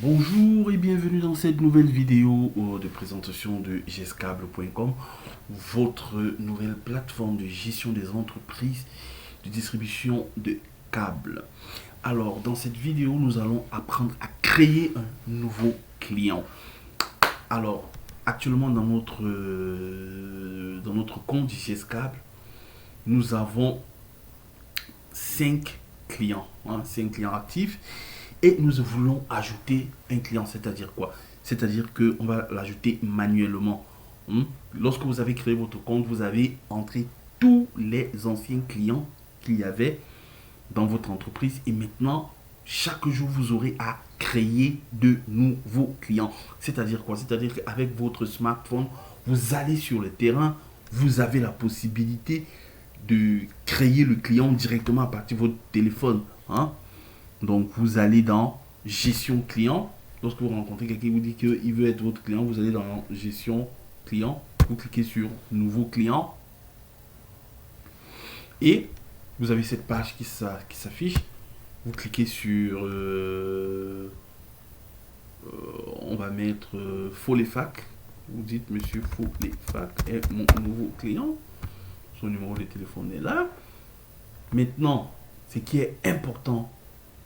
Bonjour et bienvenue dans cette nouvelle vidéo de présentation de gscable.com, votre nouvelle plateforme de gestion des entreprises de distribution de câbles. Alors, dans cette vidéo, nous allons apprendre à créer un nouveau client. Alors, actuellement dans notre compte gscable, nous avons 5 clients, 5 clients actifs. Et nous voulons ajouter un client, c'est-à-dire quoi? C'est-à-dire qu'on va l'ajouter manuellement. Lorsque vous avez créé votre compte, vous avez entré tous les anciens clients qu'il y avait dans votre entreprise. Et maintenant, chaque jour, vous aurez à créer de nouveaux clients. C'est-à-dire quoi? C'est-à-dire qu'avec votre smartphone, vous allez sur le terrain, vous avez la possibilité de créer le client directement à partir de votre téléphone. Donc, vous allez dans gestion client. Lorsque vous rencontrez quelqu'un qui vous dit qu'il veut être votre client, vous allez dans gestion client. Vous cliquez sur nouveau client. Et vous avez cette page qui s'affiche. Vous cliquez sur, on va mettre Folefac. Vous dites, monsieur Folefac est mon nouveau client. Son numéro de téléphone est là. Maintenant, ce qui est important,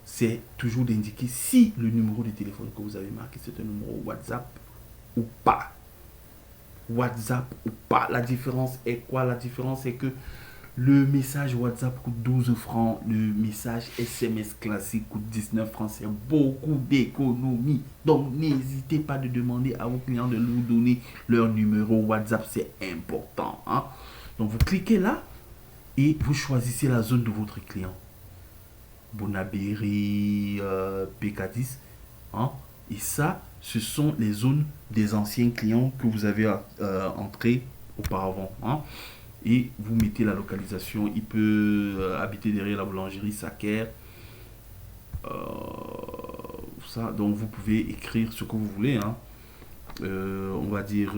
c'est toujours d'indiquer si le numéro de téléphone que vous avez marqué, c'est un numéro WhatsApp ou pas. WhatsApp ou pas. La différence est quoi? La différence est que le message WhatsApp coûte 12 francs, le message SMS classique coûte 19 francs. C'est beaucoup d'économies. Donc, n'hésitez pas de demander à vos clients de vous donner leur numéro WhatsApp. C'est important. Donc, vous cliquez là et vous choisissez la zone de votre client. Bonabéry, PK10. Et ça, ce sont les zones des anciens clients que vous avez entrés auparavant. Et vous mettez la localisation. Il peut habiter derrière la boulangerie Saker. Ça, donc vous pouvez écrire ce que vous voulez. On va dire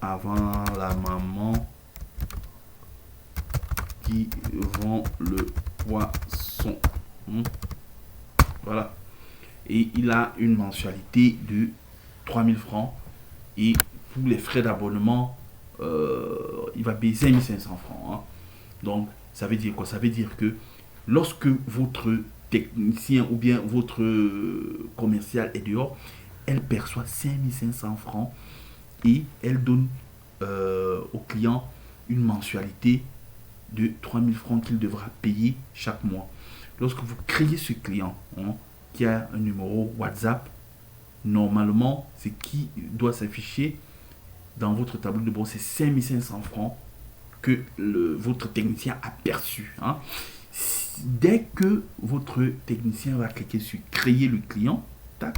avant la maman qui vend le poisson. Voilà. Et il a une mensualité de 3000 francs. Et pour les frais d'abonnement, il va payer 5500 francs. Donc, ça veut dire quoi? Ça veut dire que lorsque votre technicien ou bien votre commercial est dehors, elle perçoit 5500 francs et elle donne au client une mensualité de 3000 francs qu'il devra payer chaque mois. Lorsque vous créez ce client qui a un numéro WhatsApp, normalement, ce qui doit s'afficher dans votre tableau de bord, c'est 5500 francs que votre technicien a perçu. Dès que votre technicien va cliquer sur créer le client, tac,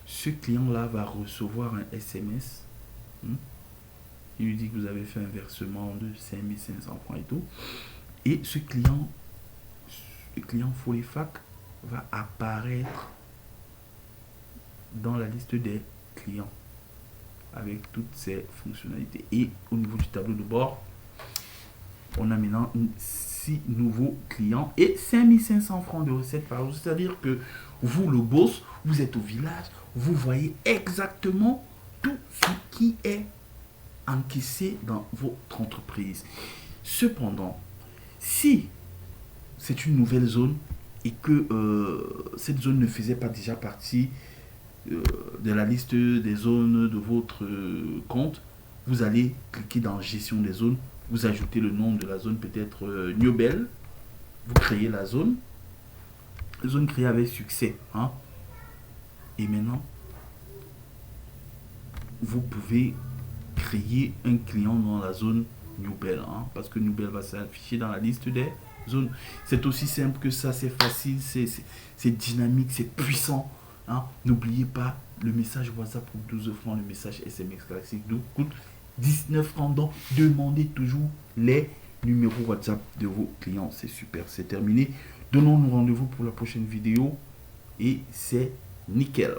ce client-là va recevoir un SMS. Il lui dit que vous avez fait un versement de 5500 francs et tout. Et ce client, le client Folefac, va apparaître dans la liste des clients avec toutes ces fonctionnalités. Et au niveau du tableau de bord, on a maintenant 6 nouveaux clients et 5500 francs de recettes par jour. C'est-à-dire que vous, le boss, vous êtes au village, vous voyez exactement tout ce qui est encaissé dans votre entreprise. Cependant, si c'est une nouvelle zone et que cette zone ne faisait pas déjà partie de la liste des zones de votre compte, vous allez cliquer dans gestion des zones, vous ajoutez le nom de la zone, peut-être Newbel, vous créez la zone créée avec succès. Et maintenant, vous pouvez créer un client dans la zone Newbel, parce que Newbel va s'afficher dans la liste des zones. C'est aussi simple que ça, c'est facile, c'est dynamique, c'est puissant. N'oubliez pas, le message WhatsApp coûte 12 francs, le message SMS classique coûte 19 francs. Donc, demandez toujours les numéros WhatsApp de vos clients. C'est super, c'est terminé. Donnons-nous rendez-vous pour la prochaine vidéo et c'est nickel.